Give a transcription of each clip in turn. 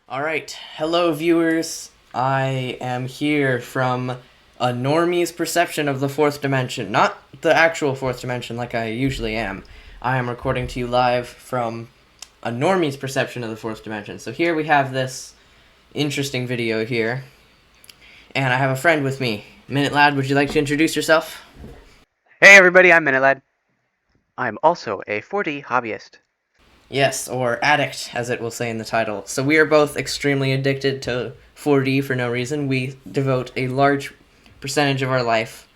Alright, hello viewers. I am here from a normie's perception of the fourth dimension. Not the actual fourth dimension like I usually am. I am recording to you live from a normie's perception of the fourth dimension. So here we have this interesting video here. And I have a friend with me. Minute Lad, would you like to introduce yourself? Hey everybody, I'm Minute. I'm also a 4D hobbyist. Yes, or addict, as it will say in the title. So we are both extremely addicted to 4D for no reason. We devote a large percentage of our life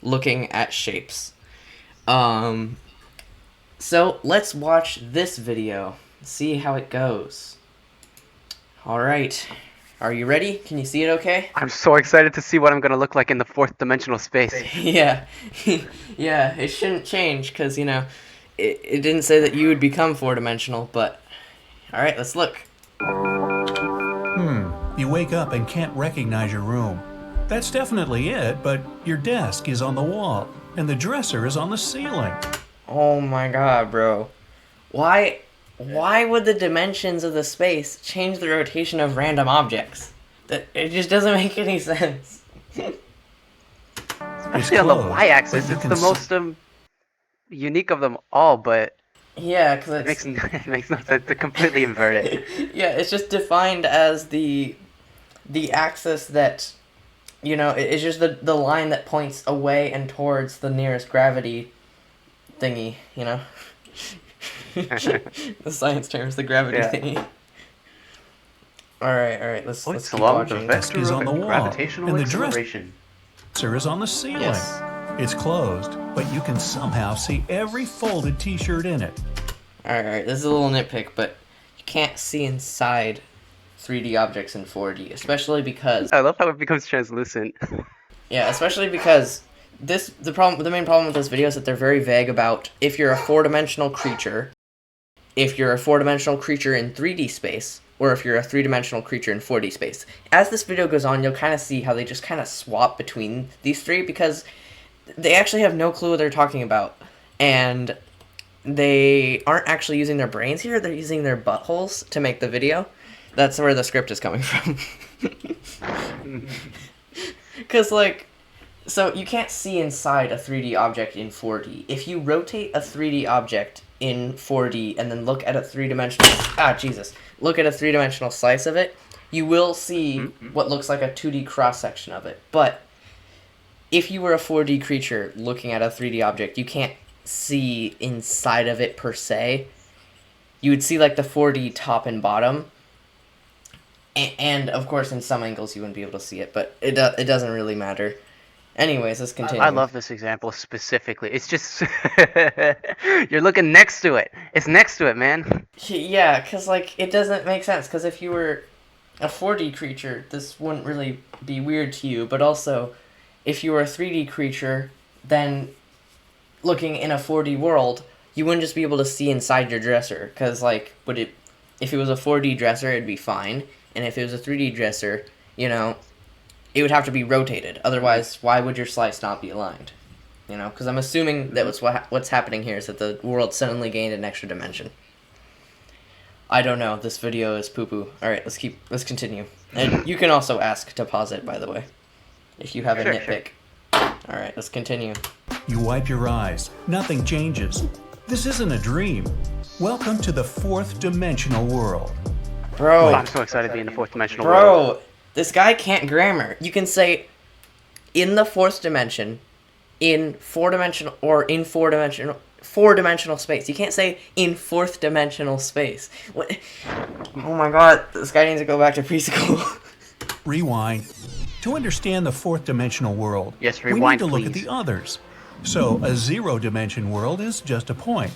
looking at shapes. So let's watch this video, see how it goes. Alright, are you ready? Can you see it okay? I'm so excited to see what I'm going to look like in the fourth dimensional space. Yeah, yeah, it shouldn't change, because, you know, it didn't say that you would become four-dimensional, but... Alright, let's look. You wake up and can't recognize your room. That's definitely it, but your desk is on the wall, and the dresser is on the ceiling. Oh my god, bro. Why would the dimensions of the space change the rotation of random objects? It just doesn't make any sense. Especially on the y-axis, it's the most unique of them all, but yeah, because it makes no sense to completely invert it. Yeah, it's just defined as the axis that, you know, it's just the line that points away and towards the nearest gravity thingy, you know? The science term is the gravity thingy. Alright, let's keep watching. The vector is on the wall, gravitational and the acceleration. Dresser is on the ceiling. Yes. It's closed, but you can somehow see every folded t-shirt in it. Alright, this is a little nitpick, but you can't see inside 3D objects in 4D, especially because... I love how it becomes translucent. Yeah, especially because the main problem with this video is that they're very vague about if you're a four-dimensional creature, if you're a four-dimensional creature in 3D space, or if you're a three-dimensional creature in 4D space. As this video goes on, you'll kind of see how they just kind of swap between these three, because they actually have no clue what they're talking about, and they aren't actually using their brains here, they're using their buttholes to make the video. That's where the script is coming from. Because, like, so you can't see inside a 3D object in 4D. If you rotate a 3D object in 4D and then look at a three-dimensional... Look at a three-dimensional slice of it, you will see what looks like a 2D cross-section of it. But if you were a 4D creature looking at a 3D object, you can't see inside of it per se. You would see, like, the 4D top and bottom. And of course, in some angles, you wouldn't be able to see it, but it doesn't really matter. Anyways, let's continue. I love this example specifically. It's just... You're looking next to it. It's next to it, man. Yeah, because, like, it doesn't make sense, because if you were a 4D creature, this wouldn't really be weird to you, but also, if you were a 3D creature, then looking in a 4D world, you wouldn't just be able to see inside your dresser, because, like, if it was a 4D dresser, it'd be fine, and if it was a 3D dresser, you know, it would have to be rotated. Otherwise, why would your slice not be aligned? You know, because I'm assuming that what's happening here is that the world suddenly gained an extra dimension. I don't know. This video is poo-poo. Alright, let's continue. And you can also ask to pause it, by the way, if you have a nitpick. Alright, let's continue. You wipe your eyes. Nothing changes. This isn't a dream. Welcome to the fourth dimensional world. Bro. I'm so excited to be in the fourth dimensional world. Bro, this guy can't grammar. You can say, in the fourth dimension, in four-dimensional, or in four-dimensional space. You can't say, in fourth-dimensional space. What? Oh my god, this guy needs to go back to preschool. Rewind. To understand the fourth dimensional world, Yes, we need rewind, to look at please. the others. So a zero-dimension world is just a point.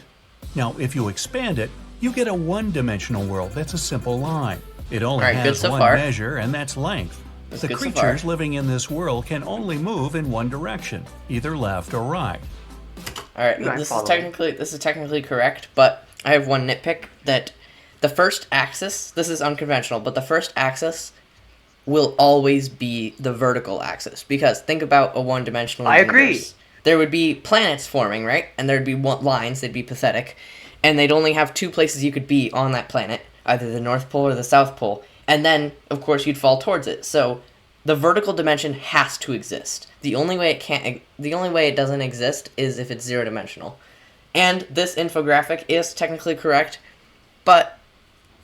Now, if you expand it, you get a one-dimensional world. That's a simple line. It only Alright, good has so one far. measure, and that's length. That's The good so creatures far. living in this world can only move in one direction, either left or right. Alright, this is technically correct, but I have one nitpick that the first axis, this is unconventional, but the first axis will always be the vertical axis. Because think about a one-dimensional universe. agree. There would be planets forming, right? And there'd be lines, they'd be pathetic. And they'd only have two places you could be on that planet, either the North Pole or the South Pole. And then, of course, you'd fall towards it. So the vertical dimension has to exist. The only way it doesn't exist is if it's zero-dimensional. And this infographic is technically correct, but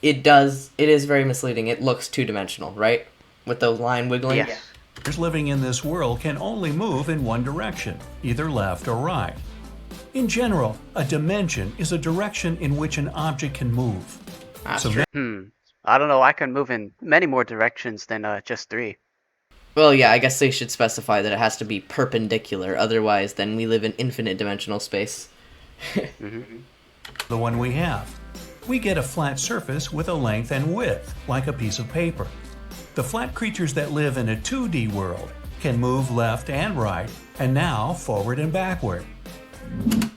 it is very misleading. It looks two-dimensional, right? With the line wiggling. Yes. Living in this world can only move in one direction, either left or right. In general, a dimension is a direction in which an object can move. That's So true. I don't know. I can move in many more directions than just 3. Well, yeah, I guess they should specify that it has to be perpendicular. Otherwise, then we live in infinite dimensional space. the one we have. We get a flat surface with a length and width, like a piece of paper. The flat creatures that live in a 2D world can move left and right, and now forward and backward.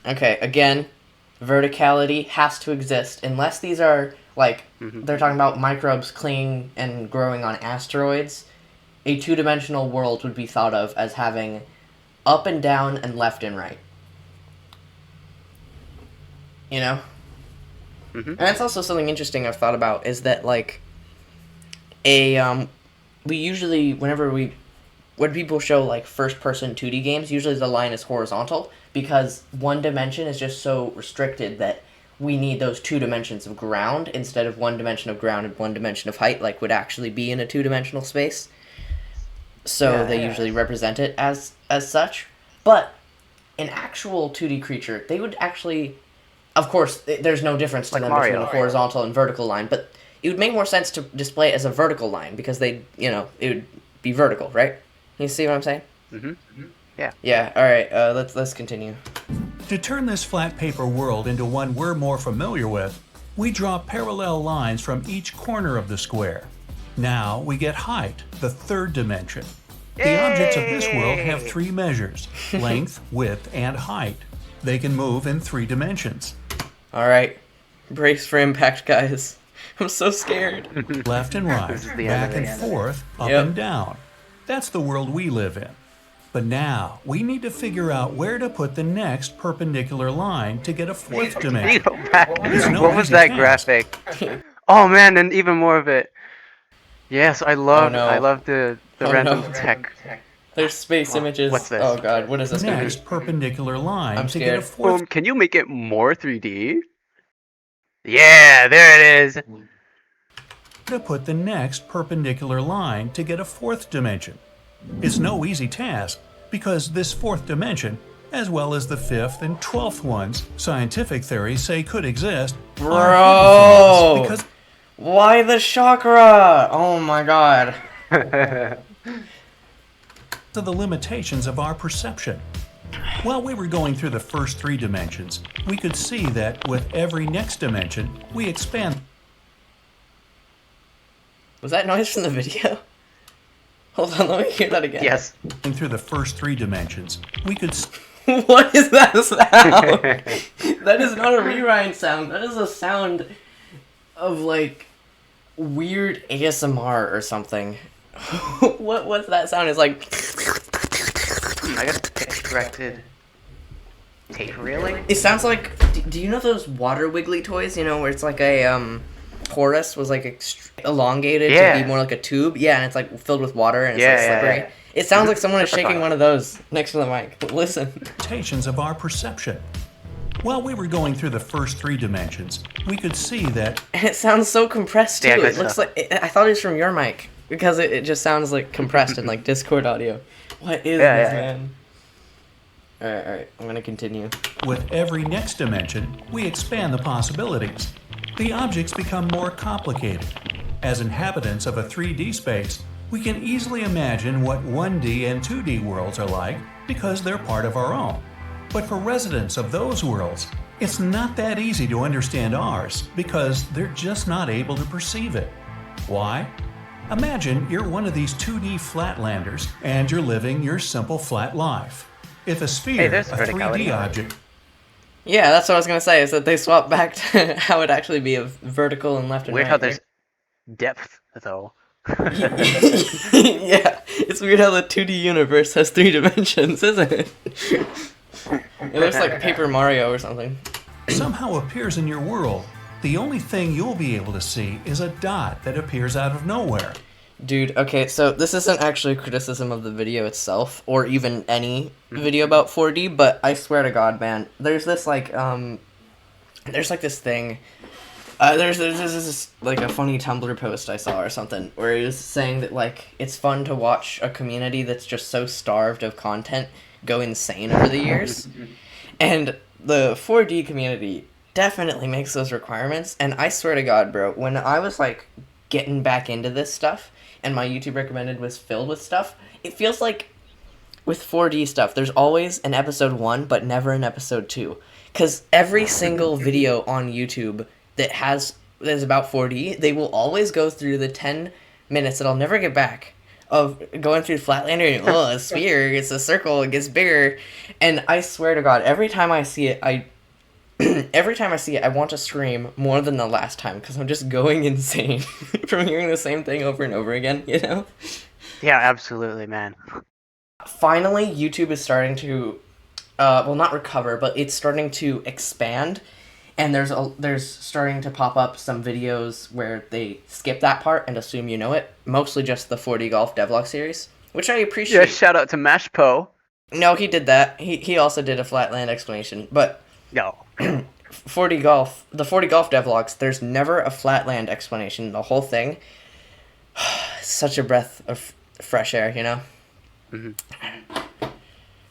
Okay, again, verticality has to exist unless these are like they're talking about microbes clinging and growing on asteroids. A two-dimensional world would be thought of as having up and down and left and right. You know? And that's also something interesting I've thought about is that like we usually when people show like first-person 2D games, usually the line is horizontal because one dimension is just so restricted that we need those 2 dimensions of ground instead of 1 dimension of ground and 1 dimension of height like would actually be in a 2-dimensional space. So they usually represent it as such. But an actual 2D creature, they would actually, of course, there's no difference to Like them Mario. between a horizontal and vertical line, but it would make more sense to display it as a vertical line because it would be vertical, right? You see what I'm saying? Yeah. Yeah. All right. Let's continue. To turn this flat paper world into one we're more familiar with, we draw parallel lines from each corner of the square. Now we get height, the 3rd dimension. The objects of this world have 3 measures: length, width, and height. They can move in 3 dimensions. All right. Brace for impact, guys. I'm so scared. Left and right, This is the back end and of it. forth, up Yep. and down. That's the world we live in. But now, we need to figure out where to put the next perpendicular line to get a 4th Can you dimension. go back? It's no What was easy that task. graphic? Oh man, and even more of it. Yes, I love the Oh, random no. tech. There's space images. What's this? Oh god, what is this gonna be? Next perpendicular line I'm to get a scared. 4th. Boom, can you make it more 3D? Yeah, there it is. To put the next perpendicular line to get a 4th dimension. It's no easy task because this 4th dimension, as well as the 5th and 12th ones, scientific theories say could exist, are hidden from Bro! us because Why the chakra? Oh my god. of the limitations of our perception. While we were going through the first 3 dimensions, we could see that with every next dimension, we expand Was that noise from the video? Hold on, let me hear that again. Yes. through the first 3 dimensions. We could What is that sound? That is not a rewind sound. That is a sound of like weird ASMR or something. What's that sound? It's like I got pitch corrected. Tape railing? it sounds like. Do you know those water wiggly toys? You know where it's like a porous was like elongated to Yeah. be more like a tube. Yeah, and it's like filled with water and it's Yeah, like yeah, slippery. yeah. It sounds like someone is Super shaking fun. one of those next to the mic. Listen. limitations of our perception. While we were going through the first 3 dimensions, we could see that And it sounds so compressed too. Yeah, good It looks stuff. like I thought it was from your mic because it just sounds like compressed in like Discord audio. What is Yeah, this, yeah. man? All right. I'm gonna continue. with every next dimension, we expand the possibilities. The objects become more complicated. As inhabitants of a 3D space, we can easily imagine what 1D and 2D worlds are like because they're part of our own. But for residents of those worlds, it's not that easy to understand ours because they're just not able to perceive it. Why? Imagine you're one of these 2D flatlanders and you're living your simple flat life. If a sphere, there's a verticality. 3D object, Yeah, that's what I was gonna say. Is that they swap back to how it actually be of vertical and left and Weird right. how there's depth though. Yeah, it's weird how the 2D universe has 3 dimensions, isn't it? It looks like Paper Mario or something. somehow appears in your world, The only thing you'll be able to see is a dot that appears out of nowhere. Dude, okay, so this isn't actually a criticism of the video itself, or even any video about 4D, but I swear to God, man, there's this, like, there's, like, this thing, there's this, like, a funny Tumblr post I saw or something, where he was saying that, like, it's fun to watch a community that's just so starved of content go insane over the years, and the 4D community definitely makes those requirements, and I swear to God, bro, when I was, like, getting back into this stuff, and my YouTube recommended was filled with stuff, it feels like with 4D stuff, there's always an episode 1, but never an episode 2. Because every single video on YouTube that is about 4D, they will always go through the 10 minutes that I'll never get back of going through Flatlander and, a sphere, it's a circle, it gets bigger. And I swear to God, every time I see it, I want to scream more than the last time because I'm just going insane from hearing the same thing over and over again, you know? Yeah, absolutely, man. Finally, YouTube is starting to, well, not recover, but it's starting to expand, and there's starting to pop up some videos where they skip that part and assume you know it, mostly just the 4D Golf devlog series, which I appreciate. Yeah, shout out to Mashpo. No, he did that. He also did a Flatland explanation, but... No. 4D Golf, the 4D Golf devlogs, there's never a Flatland explanation. The whole thing, such a breath of fresh air, you know?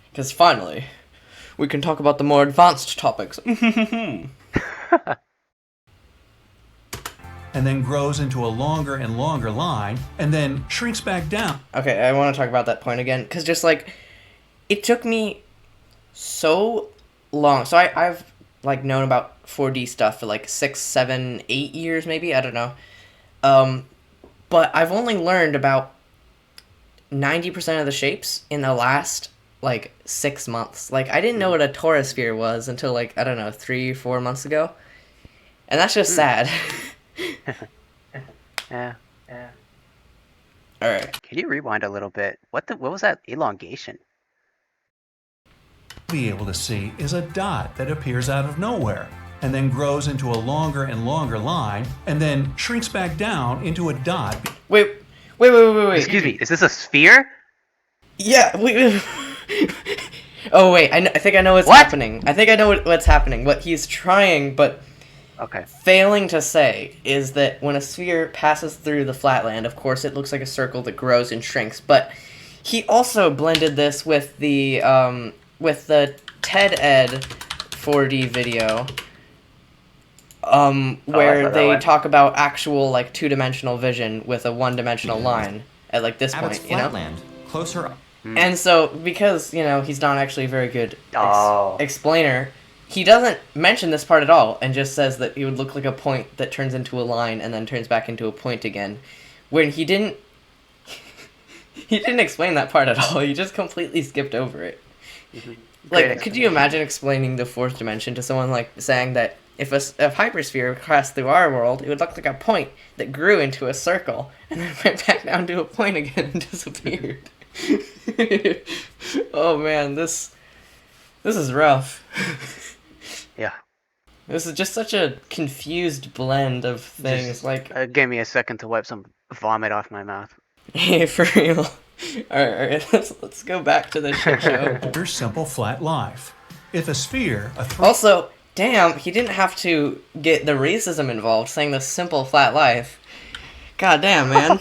Because finally, we can talk about the more advanced topics. And then grows into a longer and longer line, and then shrinks back down. Okay, I want to talk about that point again, because just like, it took me so long. So I've like known about 4D stuff for like 6, 7, 8 years maybe, I don't know. But I've only learned about 90% of the shapes in the last like 6 months. Like I didn't know what a torosphere was until like, I don't know, 3, 4 months ago. And that's just sad. Yeah. Alright. Can you rewind a little bit? What was that elongation? Be able to see is a dot that appears out of nowhere, and then grows into a longer and longer line, and then shrinks back down into a dot. Wait. Excuse me, is this a sphere? Yeah, wait. Oh, wait, I think I know what's happening. I think I know what's happening. What he's trying, but failing to say, is that when a sphere passes through the flatland, of course it looks like a circle that grows and shrinks, but he also blended this with the TED Ed 4D video, where they talk about actual, like, two-dimensional vision with a one-dimensional line at, like, this point, you know? Flatland, closer. And so, because, you know, he's not actually a very good explainer, he doesn't mention this part at all, and just says that it would look like a point that turns into a line and then turns back into a point again, when he didn't explain that part at all. He just completely skipped over it. Like, could you imagine explaining the fourth dimension to someone, like, saying that if a hypersphere crossed through our world, it would look like a point that grew into a circle, and then went back down to a point again and disappeared? Oh man, this is rough. Yeah. This is just such a confused blend of things, like... Give me a second to wipe some vomit off my mouth. Hey, for real. Alright, let's go back to the shit show. Your simple flat life. If a sphere, Also, damn, he didn't have to get the racism involved saying the simple flat life. God damn, man.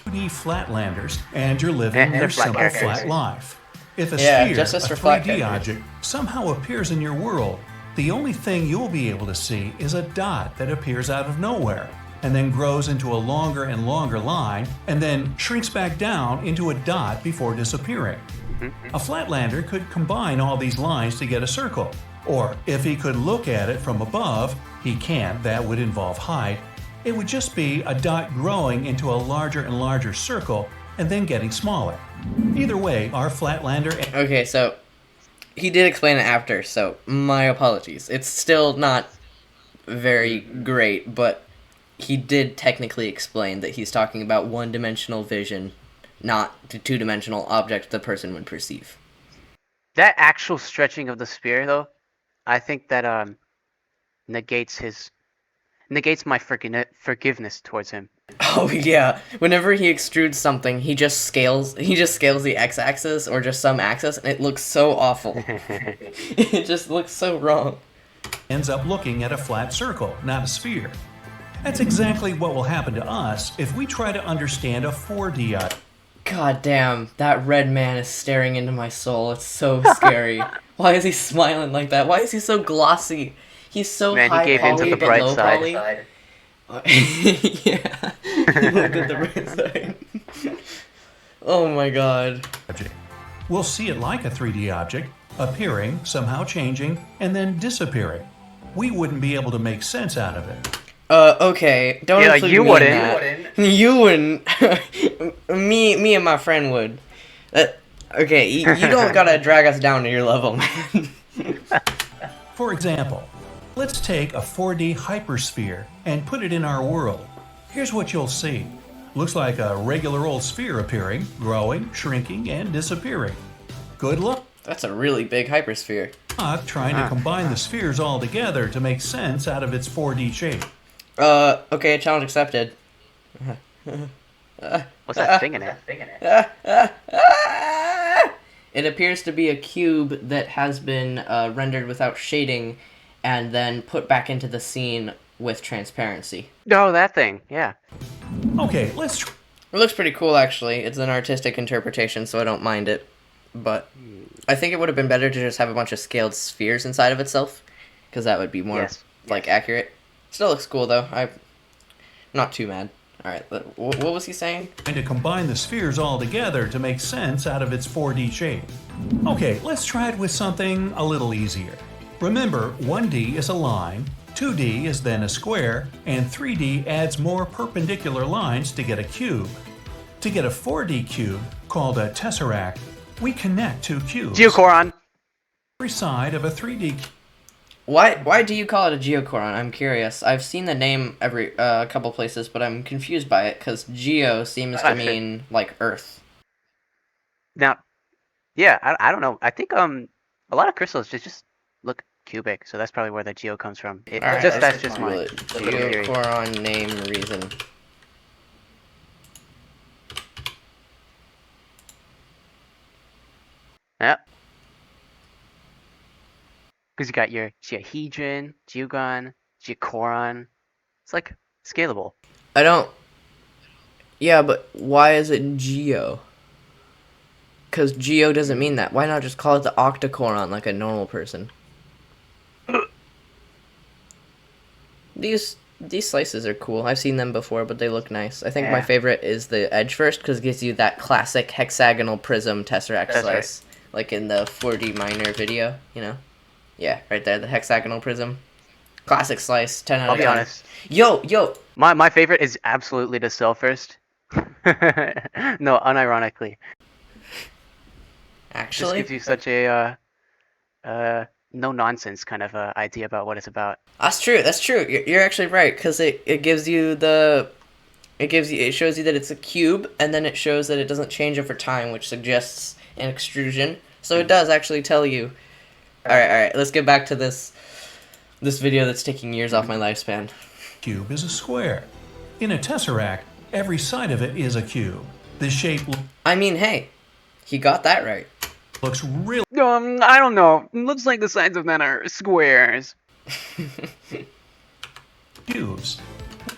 2D flatlanders, and you're living your simple flat life. If a Yeah, sphere, justice a for flat 3D characters. object, somehow appears in your world, the only thing you'll be able to see is a dot that appears out of nowhere, and then grows into a longer and longer line, and then shrinks back down into a dot before disappearing. A flatlander could combine all these lines to get a circle, or if he could look at it from above, he can't, that would involve height, it would just be a dot growing into a larger and larger circle and then getting smaller. Either way, our flatlander... Okay, so he did explain it after, so my apologies. It's still not very great, but he did technically explain that he's talking about one-dimensional vision, not the two-dimensional object the person would perceive. That actual stretching of the sphere, though, I think that negates my forgiveness towards him. Oh yeah. Whenever he extrudes something, he just scales the x-axis or just some axis, and it looks so awful. It just looks so wrong. Ends up looking at a flat circle, not a sphere. That's exactly what will happen to us if we try to understand a 4D object. God damn, that red man is staring into my soul. It's so scary. Why is he smiling like that? Why is he so glossy? He's so Man, he high gave in to poly the but bright low side. poly. Yeah, he looked at the bright side. Oh my god. We'll see it like a 3D object, appearing, somehow changing, and then disappearing. We wouldn't be able to make sense out of it. Okay, don't Yeah, include you me wouldn't. in that. You wouldn't. me and my friend would. Okay, you don't gotta drag us down to your level, man. For example, let's take a 4D hypersphere and put it in our world. Here's what you'll see. Looks like a regular old sphere appearing, growing, shrinking, and disappearing. Good luck That's a really big hypersphere. trying to combine the spheres all together to make sense out of its 4D shape. Okay, challenge accepted. What's that thing in it? It appears to be a cube that has been rendered without shading and then put back into the scene with transparency. Oh, that thing. Yeah. Okay, let's It looks pretty cool, actually. It's an artistic interpretation, so I don't mind it. But I think it would have been better to just have a bunch of scaled spheres inside of itself, because that would be more, accurate. Still looks cool, though. I'm not too mad. Alright, what was he saying? trying to combine the spheres all together to make sense out of its 4D shape. Okay, let's try it with something a little easier. Remember, 1D is a line, 2D is then a square, and 3D adds more perpendicular lines to get a cube. To get a 4D cube, called a tesseract, we connect two cubes. Geochoron. Every side of a 3D cube. Why do you call it a geochoron? I'm curious. I've seen the name a couple places, but I'm confused by it because geo seems to mean like Earth. Now, yeah, I don't know. I think a lot of crystals just look cubic, so that's probably where the geo comes from. Alright, That's just my it. little theory. Geochoron name reason. Yep. Because you got your geohedron, geogon, geochoron. It's like scalable. I don't. Yeah, but why is it geo? Because geo doesn't mean that. Why not just call it the octochoron like a normal person? These slices are cool. I've seen them before, but they look nice. I think my favorite is the edge first because it gives you that classic hexagonal prism tesseract slice, like in the 4D minor video. You know, yeah, right there, the hexagonal prism, classic slice, 10 out of 10. I'll be honest. Yo. My favorite is absolutely the cell first. No, unironically. Actually, Just gives you such a no nonsense kind of idea about what it's about. That's true. You're actually right because it shows you that it's a cube, and then it shows that it doesn't change over time, which suggests an extrusion. So it does actually tell you. All right. Let's get back to this video that's taking years off my lifespan. Cube is a square. In a tesseract, every side of it is a cube. The shape I mean, hey, he got that right. looks really I don't know. It looks like the sides of that are squares. cubes.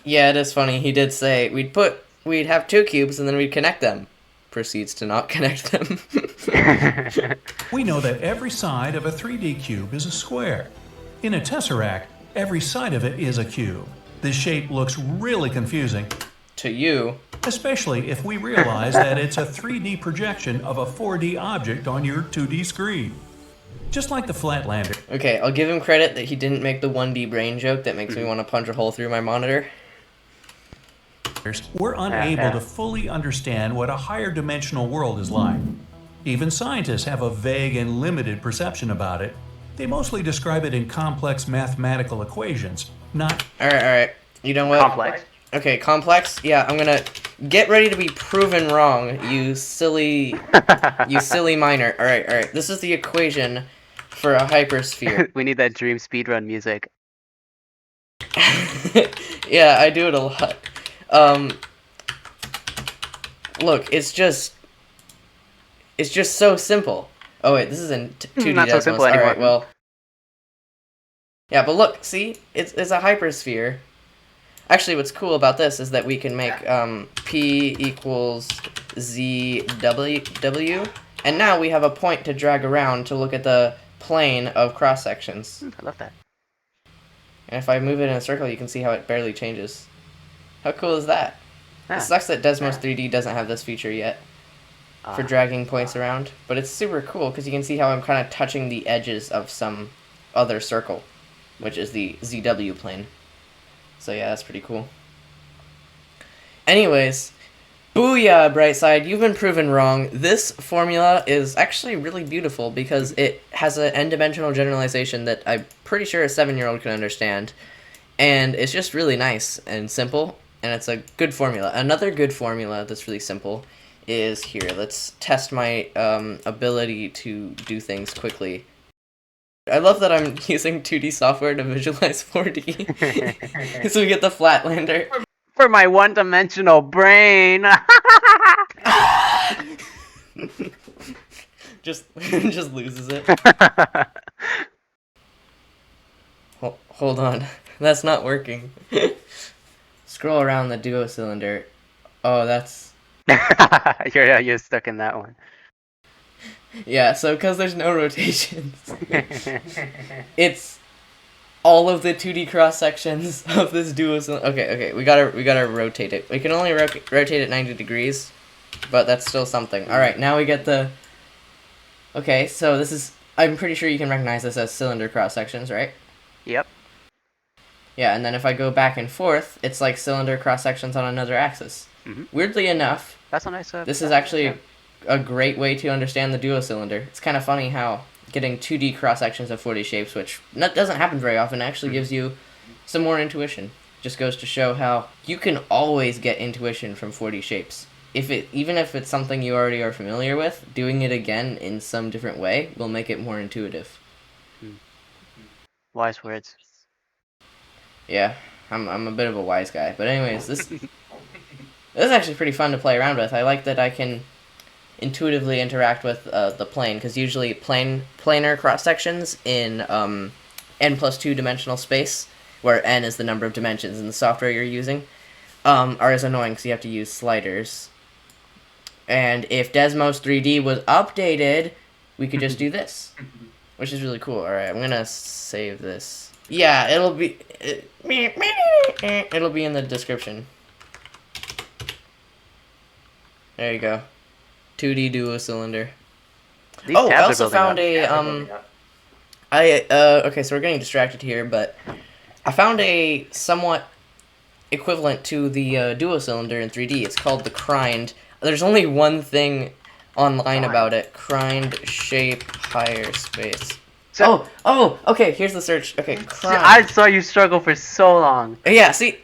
Yeah, it is funny. He did say we'd have two cubes and then we'd connect them. Proceeds to not connect them. We know that every side of a 3D cube is a square. In a tesseract, every side of it is a cube. This shape looks really confusing, To you. especially if we realize that it's a 3D projection of a 4D object on your 2D screen. Just like the Flatlander. Okay, I'll give him credit that he didn't make the 1D brain joke that makes me want to punch a hole through my monitor. We're unable to fully understand what a higher dimensional world is like. Even scientists have a vague and limited perception about it. They mostly describe it in complex mathematical equations, not Alright. You know what? Complex. Okay, complex? Yeah, I'm gonna get ready to be proven wrong, you silly minor. Alright. This is the equation for a hypersphere. We need that dream speedrun music. Yeah, I do it a lot. Look, it's just so simple. Oh wait, this is in 2D Not so Desmos. simple anymore. Alright, well. Yeah, but look, see? It's a hypersphere. Actually, what's cool about this is that we can make P equals ZW, and now we have a point to drag around to look at the plane of cross sections. I love that. And if I move it in a circle, you can see how it barely changes. How cool is that? Yeah. It sucks that Desmos 3D doesn't have this feature yet for dragging points around, but it's super cool because you can see how I'm kind of touching the edges of some other circle, which is the ZW plane. So yeah, that's pretty cool. Anyways, booyah, Brightside, you've been proven wrong. This formula is actually really beautiful because it has an n-dimensional generalization that I'm pretty sure a 7-year-old can understand. And it's just really nice and simple, and it's a good formula. Another good formula that's really simple is here. Let's test my ability to do things quickly. I love that I'm using 2D software to visualize 4D. So we get the Flatlander. For my one-dimensional brain. just loses it. Hold on. That's not working. Scroll around the duo cylinder. Oh, that's... You're stuck in that one. Yeah, so because there's no rotations, it's all of the 2D cross sections of this duo cylinder. Okay, we gotta rotate it. We can only rotate it 90 degrees, but that's still something. All right, now we get the. Okay, so this is. I'm pretty sure you can recognize this as cylinder cross sections, right? Yep. Yeah, and then if I go back and forth, it's like cylinder cross sections on another axis. Mm-hmm. Weirdly enough, that's a nice. This is actually a great way to understand the duo cylinder. It's kind of funny how getting 2D cross sections of 4D shapes, which doesn't happen very often, actually gives you some more intuition. Just goes to show how you can always get intuition from 4D shapes. Even if it's something you already are familiar with, doing it again in some different way will make it more intuitive. Wise words. Yeah, I'm a bit of a wise guy. But anyways, this is actually pretty fun to play around with. I like that I can intuitively interact with the plane, because usually planar cross sections in n+2 dimensional space, where n is the number of dimensions in the software you're using, are as annoying because you have to use sliders. And if Desmos 3D was updated, we could just do this, which is really cool. All right, I'm gonna save this. Yeah, it'll be in the description. There you go. 2D duo cylinder. I also found a okay, so we're getting distracted here, but I found a somewhat equivalent to the duo cylinder in 3D. It's called the Crind. There's only one thing online about it. Crind shape higher space. So, okay, here's the search. Okay, Crind. I saw you struggle for so long. Yeah, see,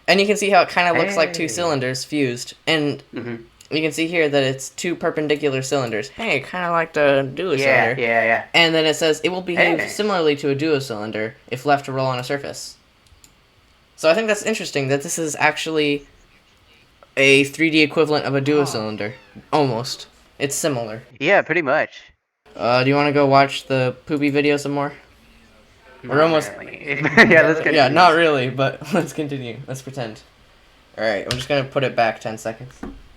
and you can see how it kind of looks like two cylinders fused, and you can see here that it's two perpendicular cylinders. Hey, kind of like the duo cylinder. Yeah. And then it says it will behave similarly to a duo cylinder if left to roll on a surface. So I think that's interesting that this is actually a 3D equivalent of a duo cylinder. Almost. It's similar. Yeah, pretty much. Do you want to go watch the poopy video some more? We're almost... Really. Yeah, let's continue. Yeah, not really, but let's continue. Let's pretend. Alright, I'm just going to put it back 10 seconds.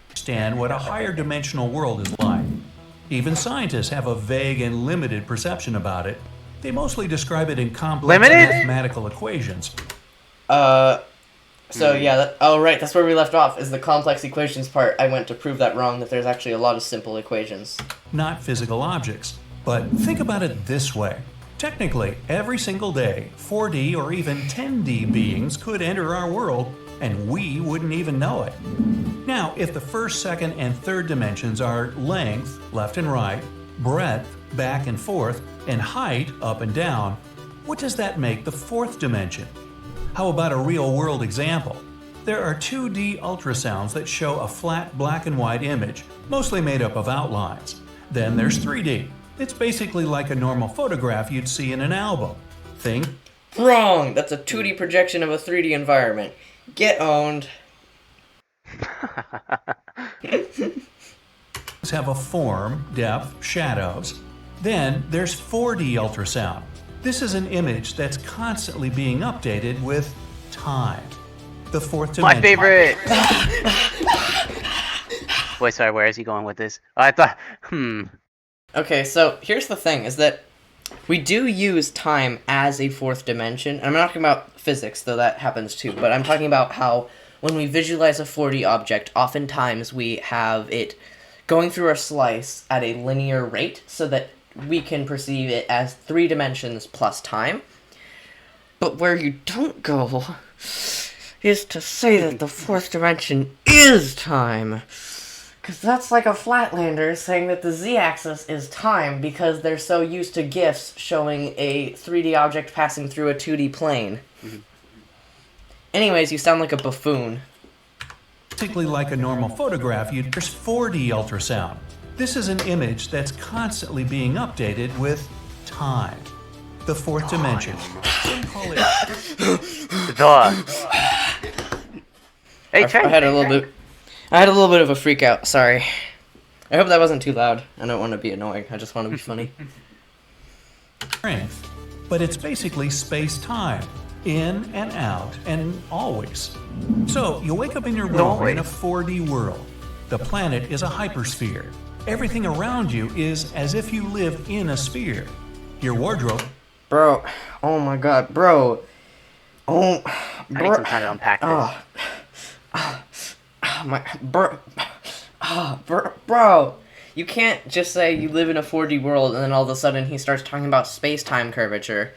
Understand what a higher dimensional world is like. Even scientists have a vague and limited perception about it. They mostly describe it in complex mathematical equations. So yeah, right, that's where we left off, is the complex equations part. I went to prove that wrong, that there's actually a lot of simple equations. Not physical objects. But think about it this way. Technically, every single day, 4D or even 10D beings could enter our world, and we wouldn't even know it. Now, if the first, second, and third dimensions are length, left and right, breadth, back and forth, and height, up and down, what does that make the fourth dimension? How about a real-world example? There are 2D ultrasounds that show a flat black and white image, mostly made up of outlines. Then there's 3D. It's basically like a normal photograph you'd see in an album. Think Wrong! That's a 2D projection of a 3D environment. Get owned. have a form, depth, shadows. Then there's 4D ultrasound. This is an image that's constantly being updated with time. The fourth dimension. My favorite! Wait, sorry, where is he going with this? Oh, I thought, Okay, so here's the thing, is that we do use time as a fourth dimension. I'm not talking about physics, though that happens too, but I'm talking about how when we visualize a 4D object, oftentimes we have it going through a slice at a linear rate so that we can perceive it as 3 dimensions plus time. But where you don't go is to say that the fourth dimension is time. Because that's like a flatlander saying that the z-axis is time because they're so used to GIFs showing a 3D object passing through a 2D plane. Mm-hmm. Anyways, you sound like a buffoon. Basically like a normal photograph, there's 4D ultrasound. This is an image that's constantly being updated with time. The fourth dimension. Some call it... Hey, I had a little bit of a freak out, sorry. I hope that wasn't too loud. I don't want to be annoying, I just want to be funny. Strength. But it's basically space-time. In and out and always. So, you wake up in your room in a 4D world. The planet is a hypersphere. Everything around you is as if you live in a sphere. Your wardrobe... Bro, oh my god, bro. Oh, I need some time to unpack this. Bro. You can't just say you live in a 4D world and then all of a sudden he starts talking about space-time curvature.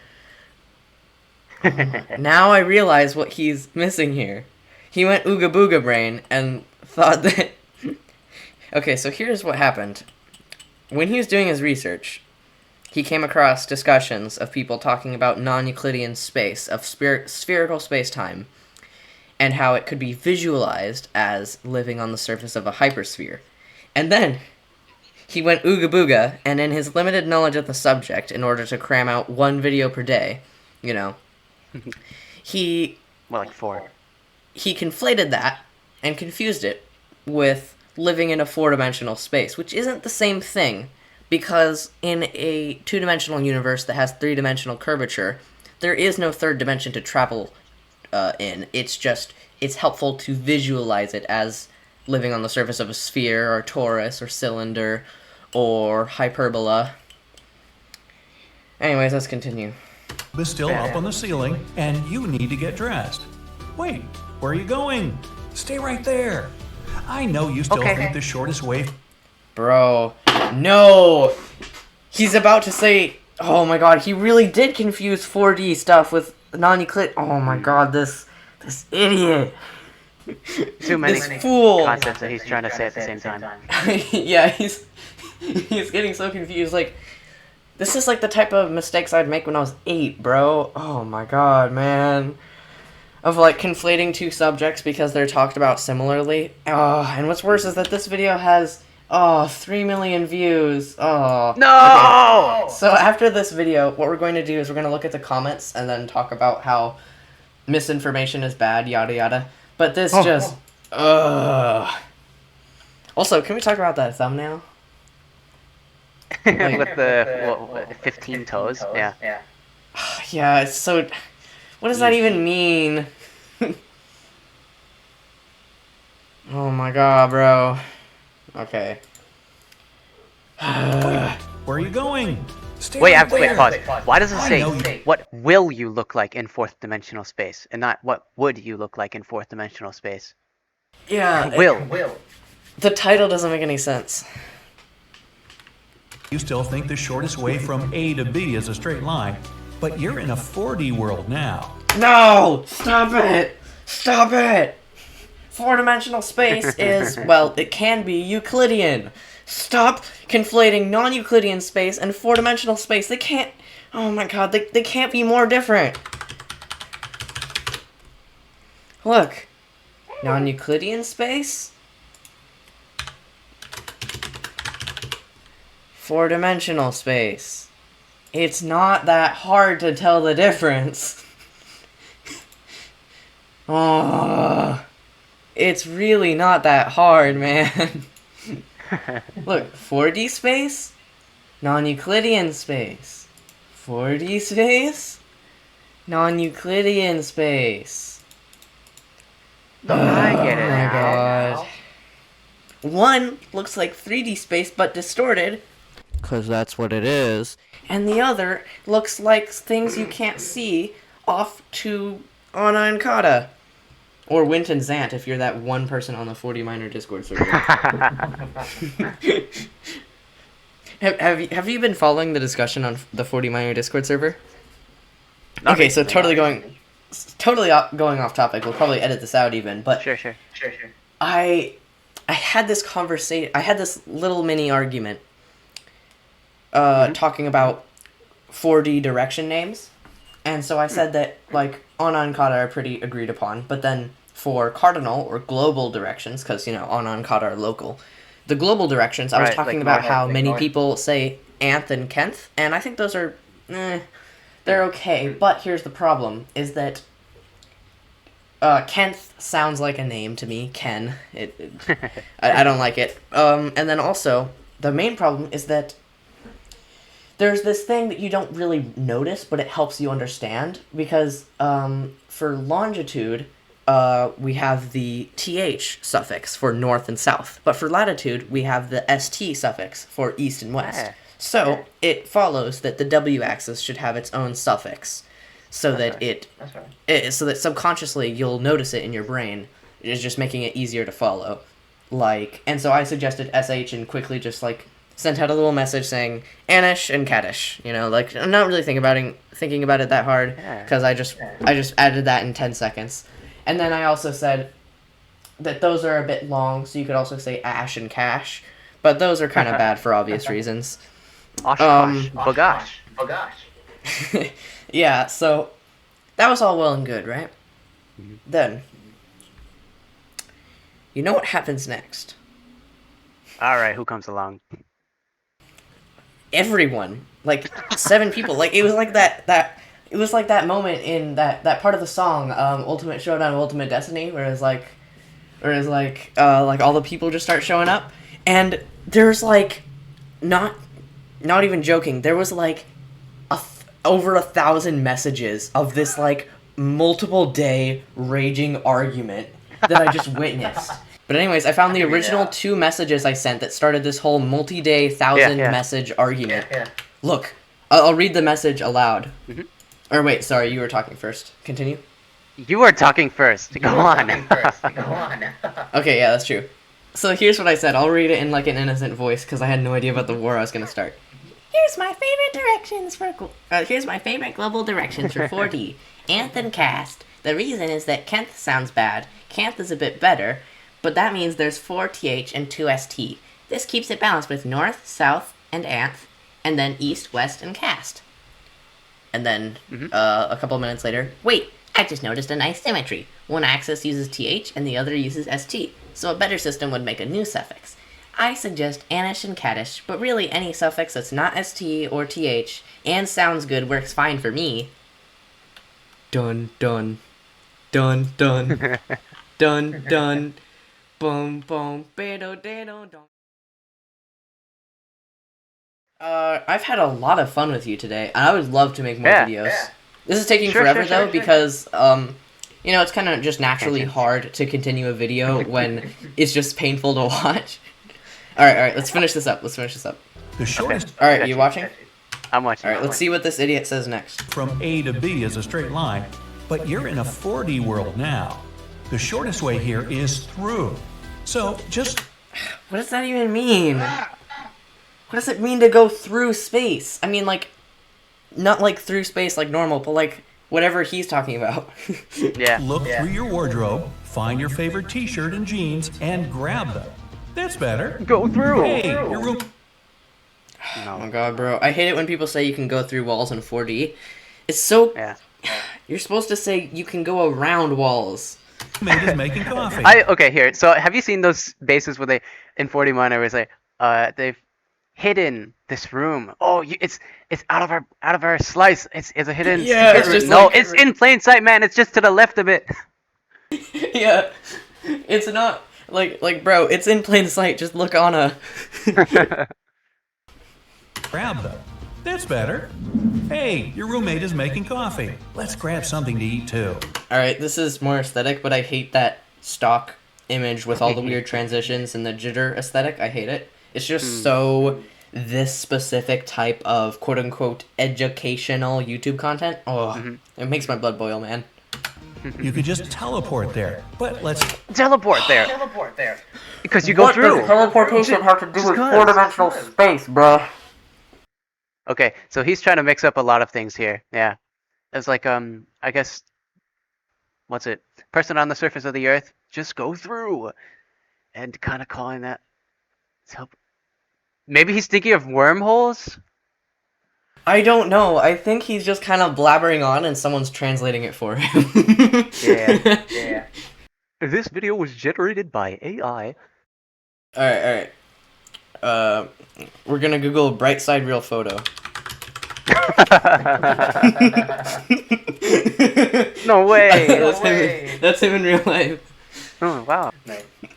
Now I realize what he's missing here. He went ooga booga brain and thought that... Okay, so here's what happened. When he was doing his research, he came across discussions of people talking about non-Euclidean space, of spherical space-time, and how it could be visualized as living on the surface of a hypersphere. And then he went ooga booga, and in his limited knowledge of the subject, in order to cram out 1 video per day, you know, he... More like 4. He conflated that and confused it with living in a 4-dimensional space, which isn't the same thing, because in a 2-dimensional universe that has 3-dimensional curvature, there is no 3rd dimension to travel in. It's helpful to visualize it as living on the surface of a sphere, or torus, or cylinder, or hyperbola. Anyways, let's continue. Is still up on the ceiling, and you need to get dressed. Wait, where are you going? Stay right there. I know you still think the shortest way... Bro, no! He's about to say... Oh my god, he really did confuse 4D stuff with non-Euclid... Oh my god, this idiot! Too many fool! concepts that he's trying to say at the same time. Yeah, he's getting so confused, like... This is like the type of mistakes I'd make when I was 8, bro. Oh my god, man. Of like conflating 2 subjects because they're talked about similarly. And what's worse is that this video has 3 million views. Oh. No! Okay. So after this video, what we're going to do is we're going to look at the comments and then talk about how misinformation is bad, yada yada. But this just... Also, can we talk about that thumbnail? Like, with the 15 toes, yeah. Yeah, it's so... What does that even mean? Oh my god, bro. Okay. Where are you going? Stay Wait, right wait, there. pause. Why does it say, what will you look like in 4th dimensional space, and not what would you look like in 4th dimensional space? Yeah. Will. The title doesn't make any sense. You still think the shortest way from A to B is a straight line, but you're in a 4D world now. No! Stop it! Stop it! 4-dimensional space is, well, it can be Euclidean. Stop conflating non-Euclidean space and 4-dimensional space. They can't... Oh my god, they can't be more different. Look. Non-Euclidean space? 4-dimensional space. It's not that hard to tell the difference. Oh, it's really not that hard, man. Look, 4D space, non-Euclidean space. 4D space, non-Euclidean space. Look, I get it Oh my now. god. One looks like 3D space but distorted, because that's what it is, and the other looks like things you can't see off to Anna and Kata. Or Wint and Zant if you're that one person on the 40 Minor Discord server. have you been following the discussion on the 40 Minor Discord server? Okay, so totally going off topic. We'll probably edit this out even, but Sure. I had this conversation. I had this little mini argument talking about 4D direction names. And so I said that, like, Anna and Kata are pretty agreed upon, but then for cardinal or global directions, because, Anna and Kata are local, the global directions, I was Right, talking like about north, how like many north. people say Anth and Kenth, and I think those are, they're okay, but here's the problem, is that Kenth sounds like a name to me, Ken. I don't like it. And then also, the main problem is that there's this thing that you don't really notice, but it helps you understand, because for longitude, we have the th suffix for north and south, but for latitude, we have the st suffix for east and west. Yeah. So it follows that the w-axis should have its own suffix, so that so that subconsciously you'll notice it in your brain. It's just making it easier to follow. And so I suggested sh and quickly just sent out a little message saying Anish and Kadish. I'm not really thinking about it that hard, because I just added that in 10 seconds. And then I also said that those are a bit long, so you could also say Ash and Cash, but those are kind of bad for obvious reasons. Oshkosh. Bagash. Yeah, so that was all well and good, right? Mm-hmm. Then, you know what happens next? Alright, who comes along? Everyone, 7 people. It was like that. It was like that moment in that part of the song, Ultimate Showdown, Ultimate Destiny, where it's like all the people just start showing up, and there's not even joking. There was over 1,000 messages of this multiple day raging argument that I just witnessed. But anyways, I found the original 2 messages I sent that started this whole multi-day 1,000 message argument. Look, I'll read the message aloud. Mm-hmm. Or wait, sorry, you were talking first. Continue. You are talking first. Go on. Okay, yeah, that's true. So here's what I said. I'll read it in an innocent voice, because I had no idea about the war I was gonna start. Here's my favorite global directions for 4D. Anth and Cast. The reason is that Kenth sounds bad. Canth is a bit better, but that means there's 4 th and 2 st. This keeps it balanced with north, south, and Anth, and then east, west, and Cast. And then, a couple minutes later, wait, I just noticed a nice symmetry. One axis uses th and the other uses st, so a better system would make a new suffix. I suggest Anish and Kadish, but really any suffix that's not st or th and sounds good works fine for me. Dun dun. Dun dun. Dun dun. Boom boom. Bedo dedo dun. I've had a lot of fun with you today, and I would love to make more videos. Yeah. This is taking forever though, because it's kind of just naturally hard to continue a video when it's just painful to watch. All right, let's finish this up. The shortest All right, you watching? I'm watching. All right, let's see what this idiot says next. from A to B is a straight line, but you're in a 4D world now. The shortest way here is through. So just What does that even mean? What does it mean to go through space? I mean, not through space like normal, but whatever he's talking about. Yeah. look through your wardrobe, find your favorite t-shirt and jeans, and grab them. That's better. Go through. Hey, your room Oh my god, bro. I hate it when people say you can go through walls in 4D. It's so... Yeah. You're supposed to say you can go around walls. mate is making coffee. Okay, here. So have you seen those bases where in 40 minor, where it's they've hidden this room. Oh, it's out of our slice. It's a hidden. Yeah, it's just it's in plain sight, man. It's just to the left of it. Yeah, it's not like bro, it's in plain sight. Just look on a. Grab them. That's better. Hey, your roommate is making coffee. Let's grab something to eat too. All right, this is more aesthetic, but I hate that stock image with all the weird transitions and the jitter aesthetic. I hate it. It's just so this specific type of quote unquote educational YouTube content. Oh, it makes my blood boil, man. You could just teleport there, but let's Teleport there. Because you go through. teleportation have to do with four-dimensional space, bruh? Okay, so he's trying to mix up a lot of things here. Yeah. It's like, I guess, what's it? Person on the surface of the earth, just go through. And kind of calling that. Maybe he's thinking of wormholes? I don't know. I think he's just kind of blabbering on and someone's translating it for him. Yeah. This video was generated by AI. Alright. We're gonna Google bright side real photo. No way. That's him in real life. Oh, wow.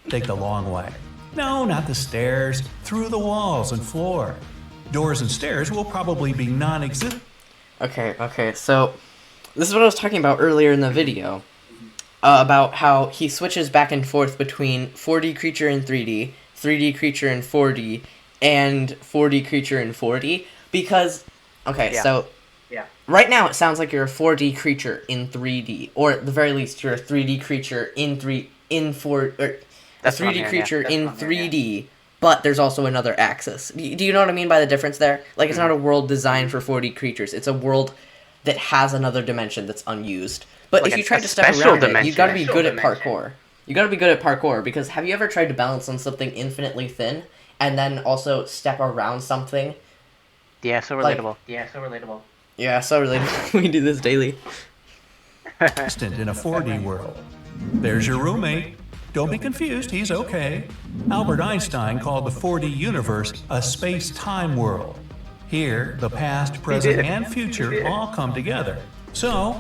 take the long way. No, not the stairs. Through the walls and floor. Doors and stairs will probably be non-existent. Okay, so this is what I was talking about earlier in the video. About how he switches back and forth between 4D creature in 3D, 3D creature in 4D, and 4D creature in 4D. Because, so right now it sounds like you're a 4D creature in 3D, or at the very least you're a 3D creature in 3D, but there's also another axis. Do you know what I mean by the difference there? Like, it's not a world designed for 4D creatures. It's a world that has another dimension that's unused. But like if you try to step around it, you gotta be good at parkour. You gotta be good at parkour, because have you ever tried to balance on something infinitely thin, and then also step around something? Yeah, so relatable. Yeah, so relatable. We do this daily. In a 4D world. There's your roommate. Don't be confused, he's okay. Albert Einstein called the 4D universe a space-time world. Here, the past, present, and future all come together. So...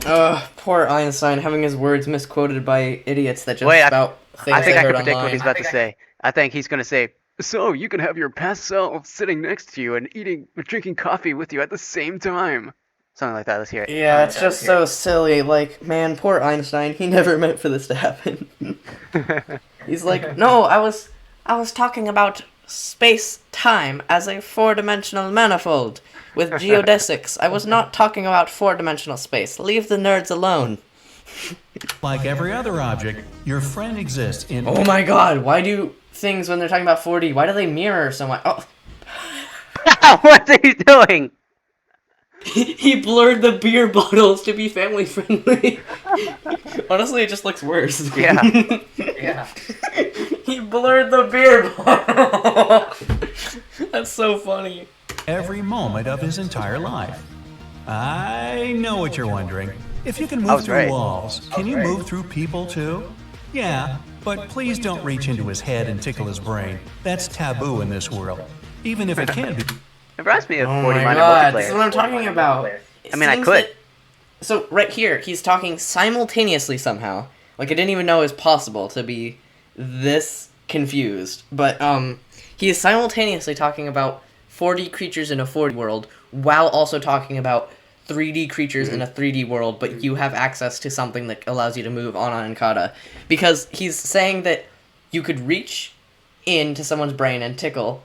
poor Einstein having his words misquoted by idiots that just spout things I think they I heard can predict online. what he's about to say. I think he's going to say, so you can have your past self sitting next to you and drinking coffee with you at the same time. Something like that. Let's hear it. Yeah, it's just so silly. Like, man, poor Einstein. He never meant for this to happen. He's like, no, I was talking about space-time as a four-dimensional manifold with geodesics. I was not talking about four-dimensional space. Leave the nerds alone. Like every other object, your friend exists in... Oh my god, why do things, when they're talking about 4D, why do they mirror so much? Oh. What are you doing? He blurred the beer bottles to be family friendly. Honestly, it just looks worse. Yeah. He blurred the beer bottle. That's so funny. Every moment of his entire life. I know what you're wondering. If you can move through walls, can you move through people too? Yeah, but please don't reach into his head and tickle his brain. That's taboo in this world. Even if it can be. It reminds me of 40 Oh my Minor god, Multiplayer. this is what I'm talking about. I mean, I could. So, right here, he's talking simultaneously somehow. Like, I didn't even know it was possible to be this confused. But, he is simultaneously talking about 4D creatures in a 4D world, while also talking about 3D creatures in a 3D world, but you have access to something that allows you to move on Ankata. Because he's saying that you could reach into someone's brain and tickle,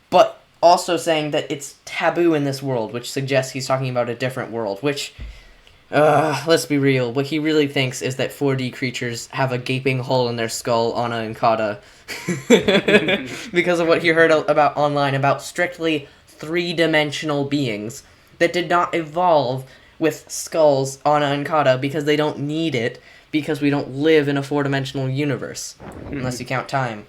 but also saying that it's taboo in this world, which suggests he's talking about a different world, which, let's be real, what he really thinks is that 4D creatures have a gaping hole in their skull on Ankata. Because of what he heard about online about strictly three-dimensional beings that did not evolve with skulls on Ankata because they don't need it, because we don't live in a four-dimensional universe, unless you count time.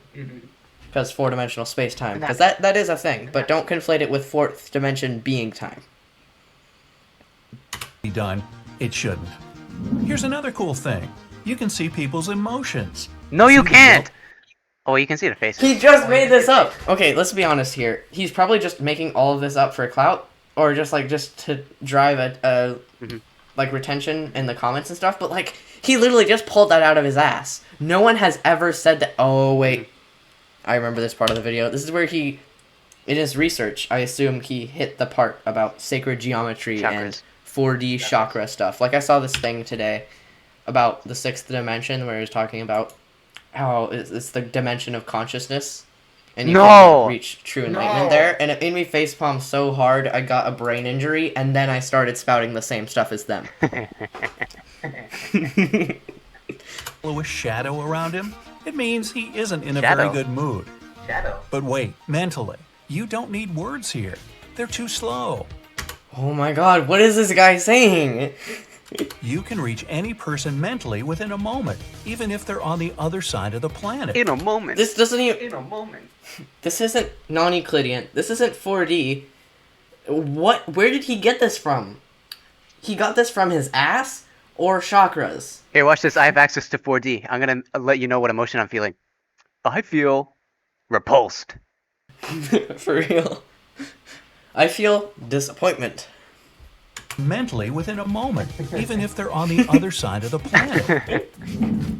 Because four-dimensional space-time. Because that is a thing, but don't conflate it with fourth dimension being time. Done. It shouldn't. Here's another cool thing. You can see people's emotions. No, you can't! Oh, you can see the faces. He just made this up! Okay, let's be honest here. He's probably just making all of this up for clout, or just to drive a like retention in the comments and stuff, but like He literally just pulled that out of his ass. No one has ever said that. Oh, wait. I remember this part of the video. This is where he, in his research, I assume he hit the part about sacred geometry and 4D chakra stuff. Like, I saw this thing today about the 6th dimension where he was talking about how it's the dimension of consciousness. And you can reach true enlightenment there. And it made me facepalm so hard I got a brain injury, and then I started spouting the same stuff as them. With shadow around him, it means he isn't in a very good mood. But wait, mentally, you don't need words here. They're too slow. Oh my god, what is this guy saying? You can reach any person mentally within a moment, even if they're on the other side of the planet. In a moment. This doesn't even... In a moment. This isn't non-Euclidean. This isn't 4D. Where did he get this from? He got this from his ass or chakras? Here, watch this. I have access to 4D. I'm gonna let you know what emotion I'm feeling. I feel repulsed. For real. I feel disappointment. Mentally within a moment, even if they're on the other side of the planet.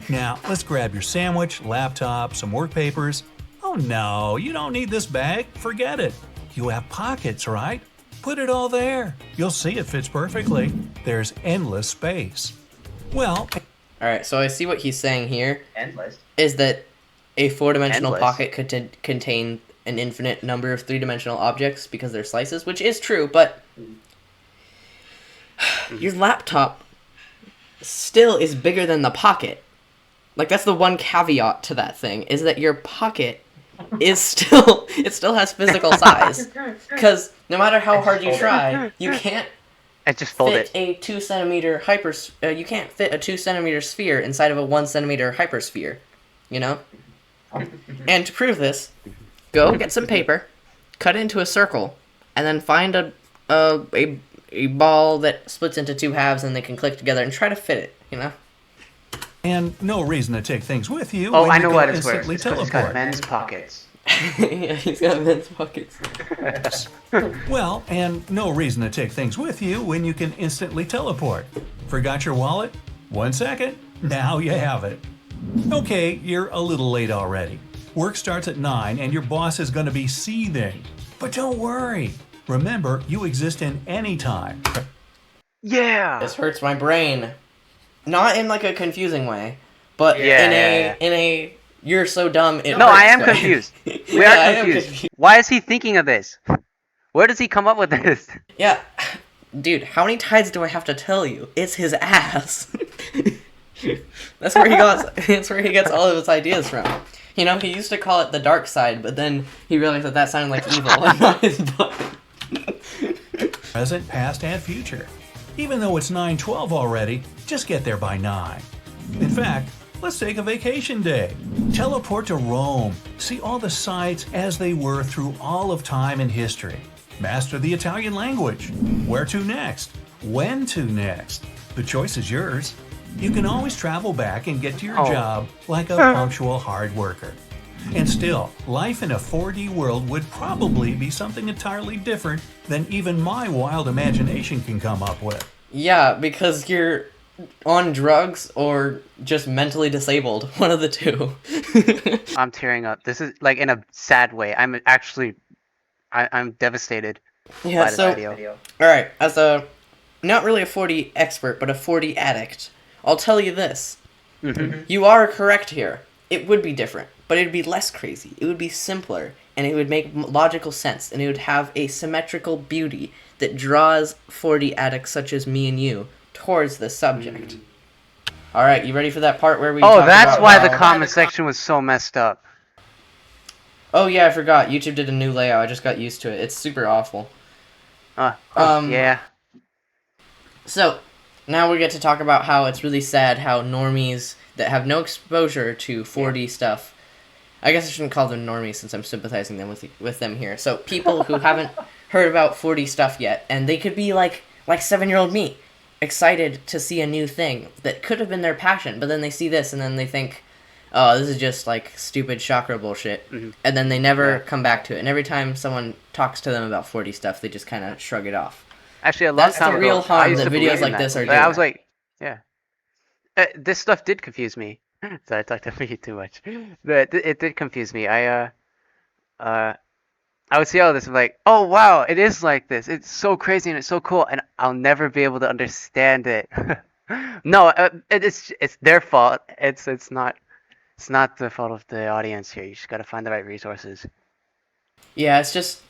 Now, let's grab your sandwich, laptop, some work papers. Oh no, you don't need this bag. Forget it. You have pockets, right? Put it all there. You'll see it fits perfectly. There's endless space. Well... Alright, so I see what he's saying here. Endless. Is that a 4-dimensional pocket could contain an infinite number of 3-dimensional objects because they're slices, which is true, but... Your laptop still is bigger than the pocket. Like, that's the one caveat to that thing, is that your pocket is still... It still has physical size. Because no matter how hard you try, you can't fit a 2-centimeter you can't fit a 2-centimeter sphere inside of a 1-centimeter hypersphere. You know? And to prove this, go get some paper, cut it into a circle, and then find a ball that splits into 2 halves and they can click together and try to fit it, you know? And no reason to take things with you. Oh, when I you know can what it's instantly worth. It's got men's pockets. Yeah, he's got men's pockets. Well, and no reason to take things with you when you can instantly teleport. Forgot your wallet? 1 second. Now you have it. Okay, you're a little late already. Work starts at 9 and your boss is going to be seething. But don't worry. Remember, you exist in any time. Yeah. This hurts my brain. Not in like a confusing way, but in a you're so dumb it No, hurts I am way. confused. We are confused. Why is he thinking of this? Where does he come up with this? Yeah. Dude, how many times do I have to tell you? It's his ass. That's where he gets all of his ideas from. You know, he used to call it the dark side, but then he realized that sounded like evil and not his butt. Present, past, and future. Even though it's 9:12 already, just get there by 9. In fact, let's take a vacation day. Teleport to Rome. See all the sights as they were through all of time and history. Master the Italian language. Where to next? When to next? The choice is yours. You can always travel back and get to your job like a punctual hard worker. And still, life in a 4D world would probably be something entirely different than even my wild imagination can come up with. Yeah, because you're on drugs or just mentally disabled. One of the two. I'm tearing up. This is like in a sad way. I'm actually, I'm devastated by this video. Alright, as a, not really a 4D expert, but a 4D addict, I'll tell you this. You are correct here. It would be different, but it would be less crazy. It would be simpler, and it would make logical sense, and it would have a symmetrical beauty that draws 4D addicts such as me and you towards the subject. Alright, you ready for that part where we talk that's about why the comment section was so messed up. Oh yeah, I forgot. YouTube did a new layout. I just got used to it. It's super awful. Yeah. So, now we get to talk about how it's really sad how normies that have no exposure to 4D stuff. I guess I shouldn't call them normies since I'm sympathizing with them here. So, people who haven't heard about 4D stuff yet, and they could be like 7-year-old me, excited to see a new thing that could have been their passion, but then they see this and then they think, oh, this is just like stupid chakra bullshit, and then they never come back to it. And every time someone talks to them about 4D stuff, they just kind of shrug it off. Actually, a long time ago, that's the real harm that videos like this are doing. I was like, yeah. This stuff did confuse me. So I talked over you too much. But it did confuse me. Uh, I would see all this and like, oh wow, it is like this. It's so crazy and it's so cool, and I'll never be able to understand it. No, it's their fault. It's not the fault of the audience here. You just gotta find the right resources. Yeah, it's just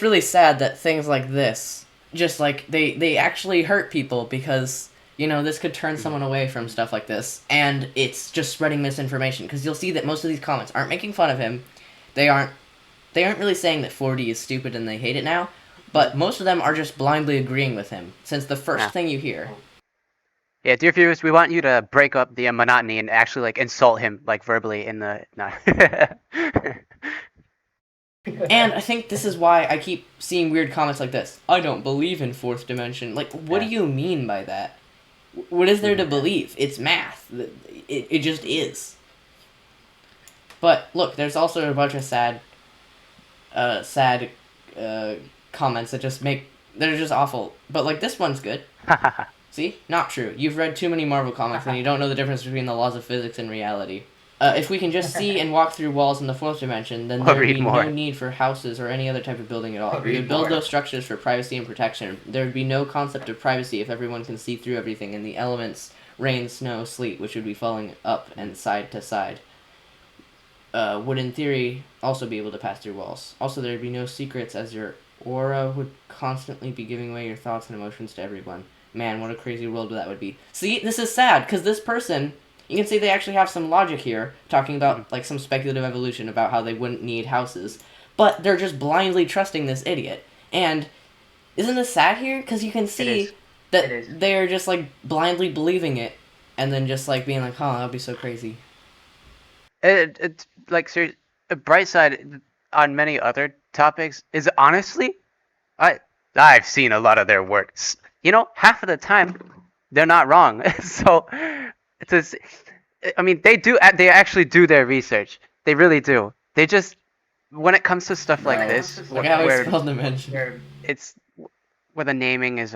really sad that things like this, just like they actually hurt people because this could turn someone away from stuff like this, and it's just spreading misinformation. Because you'll see that most of these comments aren't making fun of him. They aren't really saying that 4D is stupid and they hate it now, but most of them are just blindly agreeing with him since the first Yeah. thing you hear. Yeah, dear viewers, we want you to break up the monotony and actually like insult him like verbally in the no. And I think this is why I keep seeing weird comments like this. I don't believe in fourth dimension. Like, what do Yeah. you mean by that? What is there to believe? It's math. It just is. But look, there's also a bunch of sad comments that they're just awful. But like this one's good. See? Not true. You've read too many Marvel comics and you don't know the difference between the laws of physics and reality. If we can just see and walk through walls in the fourth dimension, then Or there would read be more. no need for houses or any other type of building at all. Or We read would build more. those structures for privacy and protection. There would be no concept of privacy if everyone can see through everything, and the elements, rain, snow, sleet, which would be falling up and side to side, would in theory also be able to pass through walls. Also, there would be no secrets, as your aura would constantly be giving away your thoughts and emotions to everyone. Man, what a crazy world that would be. See, this is sad, because this person, you can see they actually have some logic here, talking about, like, some speculative evolution about how they wouldn't need houses, but they're just blindly trusting this idiot. And isn't this sad here? Because you can see is. that It is. they're just, like, blindly believing it, and then just, like, being like, huh, that would be so crazy. It's like a bright side on many other topics is honestly, I've seen a lot of their works. Half of the time they're not wrong. So it's I mean they actually do their research. They really do. They just when it comes to stuff like Right. this, Like how I where spelled dimension. They're- it's where the naming is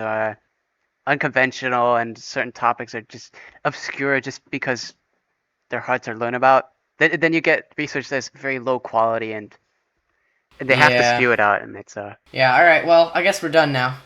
unconventional and certain topics are just obscure just because they're hard to learn about. Then you get research that's very low quality and they have to Yeah. spew it out, and it's Yeah, alright, well, I guess we're done now.